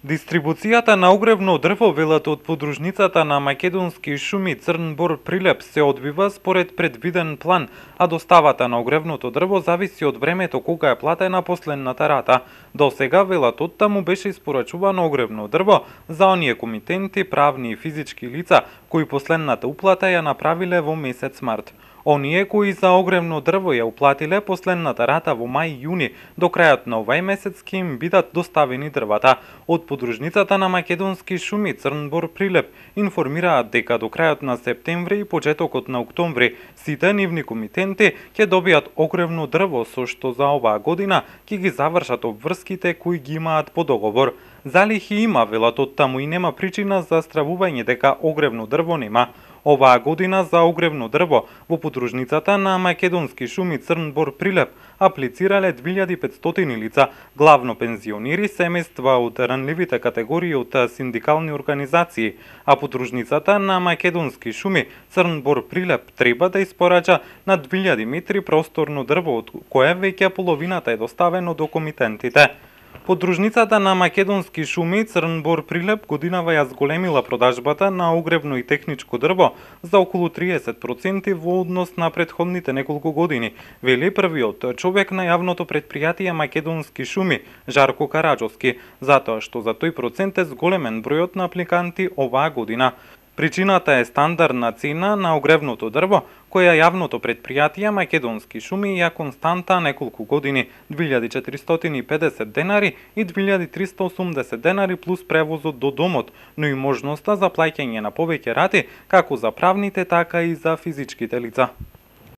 Дистрибуцијата на огревно дрво, велат од подружницата на Македонски шуми Црн Бор Прилеп, се одвива според предвиден план, а доставата на огревното дрво зависи од времето кога е платена последната рата. До сега, велат, оттаму беше испорачувано огревно дрво за оние комитенти, правни и физички лица кои последната уплата ја направиле во месец март. Оние кои за огревно дрво ја уплатиле последната рата во мај-јуни, до крајот на овај месец ќе им бидат доставени дрвата. Од подружницата на Македонски шуми Црн Бор Прилеп информираат дека до крајот на септември и почетокот на октомври сите нивни комитенти ќе добијат огревно дрво, со што за оваа година ќе ги завршат обврските кои ги имаат по договор. Залихи има, велат, оттаму и нема причина за стравување дека огревно дрво нема. Оваа година за огревно дрво во подружницата на Македонски шуми Црн Бор Прилеп аплицирале 2500 лица, главно пензионери, семејства од ранливите категории од синдикални организации, а подружницата на Македонски шуми Црн Бор Прилеп треба да испорача на 2000 метри просторно дрво, од кое веќе половината е доставено до комитентите. Подружницата на Македонски шуми Црн Бор Прилеп годинава ја зголемила продажбата на огревно и техничко дрво за околу 30% во однос на претходните неколку години, вели првиот човек на јавното претпријатие Македонски шуми Жарко Караџовски, затоа што за тој процент е зголемен бројот на апликанти оваа година. Причината е стандардна цена на огревното дрво, која јавното претпријатие Македонски шуми ја константа неколку години, 2450 денари и 2380 денари плюс превозот до домот, но и можноста за плаќање на повеќе рати, како за правните, така и за физичките лица.